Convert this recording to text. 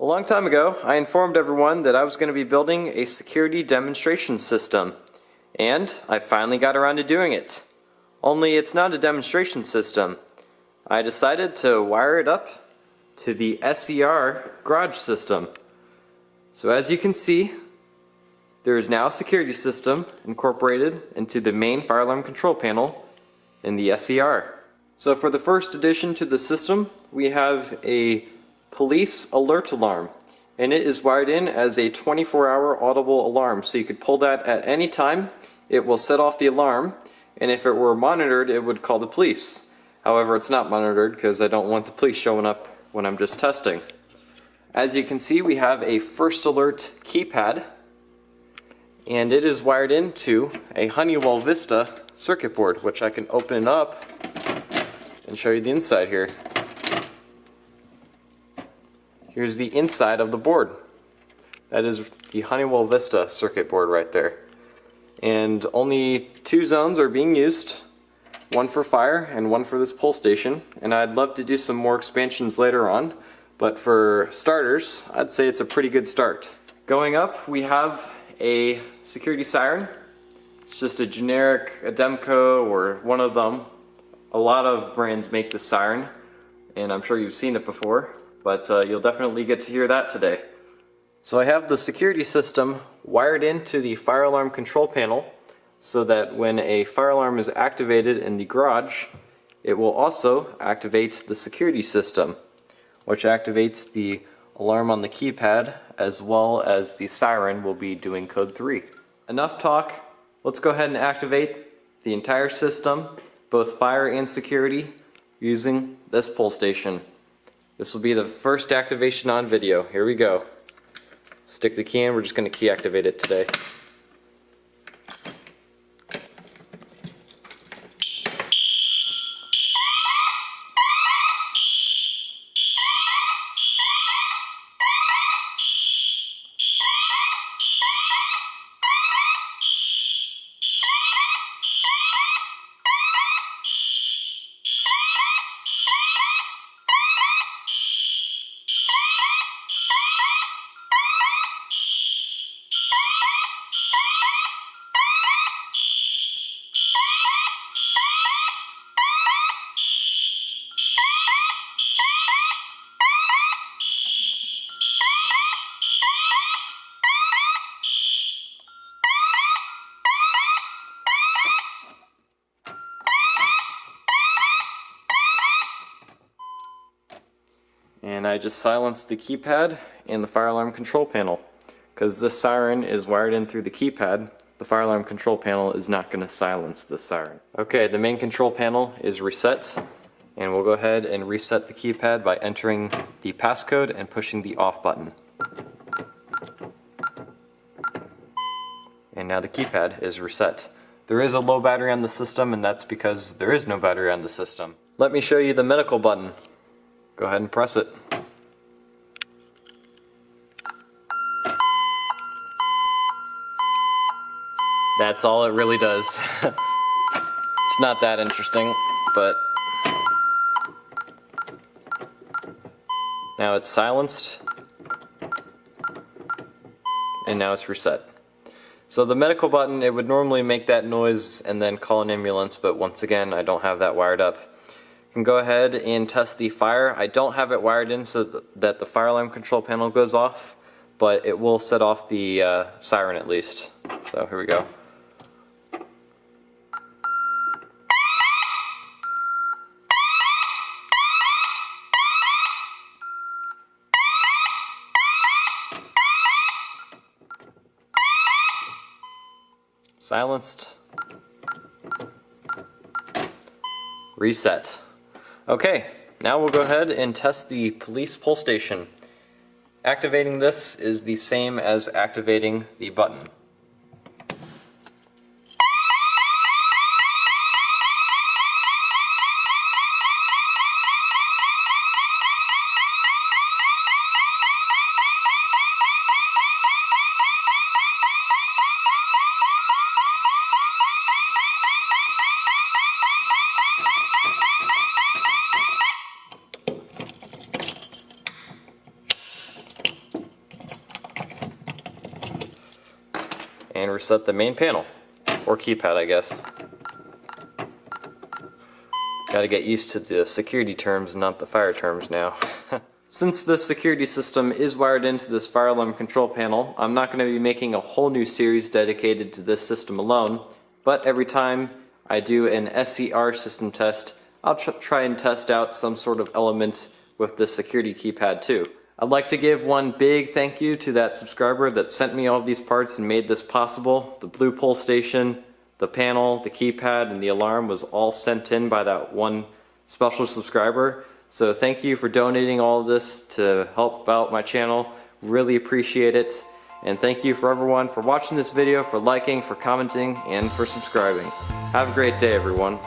A long time ago, I informed everyone that I was going to be building a security demonstration system, and I finally got around to doing it. Only it's not a demonstration system. I decided to wire it up to the S.E.R garage system. So as you can see, there is now a security system incorporated into the main fire alarm control panel in the S.E.R. So for the first addition to the system, we have a police alert alarm, and it is wired in as a 24-hour audible alarm, so you could pull that at any time. It will set off the alarm, and if it were monitored, it would call the police. However, it's not monitored because I don't want the police showing up when I'm just testing. As you can see, we have a first alert keypad, and it is wired into a Honeywell Vista circuit board, which I can open up and show you the inside here. Here's the inside of the board. That is the Honeywell Vista circuit board right there. And only 2 zones are being used, one for fire and one for this pull station. And I'd love to do some more expansions later on, but for starters, I'd say it's a pretty good start. Going up, we have a security siren. It's just a generic Ademco or one of them. A lot of brands make this siren, and I'm sure you've seen it before. But you'll definitely get to hear that today. So I have the security system wired into the fire alarm control panel so that when a fire alarm is activated in the garage, it will also activate the security system, which activates the alarm on the keypad as well as the siren will be doing code 3. Enough talk, let's go ahead and activate the entire system, both fire and security, using this pull station. This will be the first activation on video. Here we go. Stick the key in, we're just going to key activate it today. And I just silenced the keypad and the fire alarm control panel. Because this siren is wired in through the keypad, the fire alarm control panel is not going to silence the siren. Okay, the main control panel is reset, and we'll go ahead and reset the keypad by entering the passcode and pushing the off button. And now the keypad is reset. There is a low battery on the system, and that's because there is no battery on the system. Let me show you the medical button. Go ahead and press it. That's all it really does. It's not that interesting, but now it's silenced, and now it's reset. So the medical button, it would normally make that noise and then call an ambulance, but once again, I don't have that wired up. You can go ahead and test the fire. I don't have it wired in so that the fire alarm control panel goes off, but it will set off the siren at least. So here we go. Silenced. Reset. Okay, now we'll go ahead and test the police pull station. Activating this is the same as activating the button. and reset the main panel. Or keypad, I guess. Gotta get used to the security terms, not the fire terms now. Since this security system is wired into this fire alarm control panel, I'm not going to be making a whole new series dedicated to this system alone, but every time I do an S.E.R system test, I'll try and test out some sort of element with this security keypad too. I'd like to give one big thank you to that subscriber that sent me all of these parts and made this possible. The blue pull station, the panel, the keypad, and the alarm was all sent in by that one special subscriber. So thank you for donating all of this to help out my channel. Really appreciate it. And thank you for everyone for watching this video, for liking, for commenting, and for subscribing. Have a great day, everyone.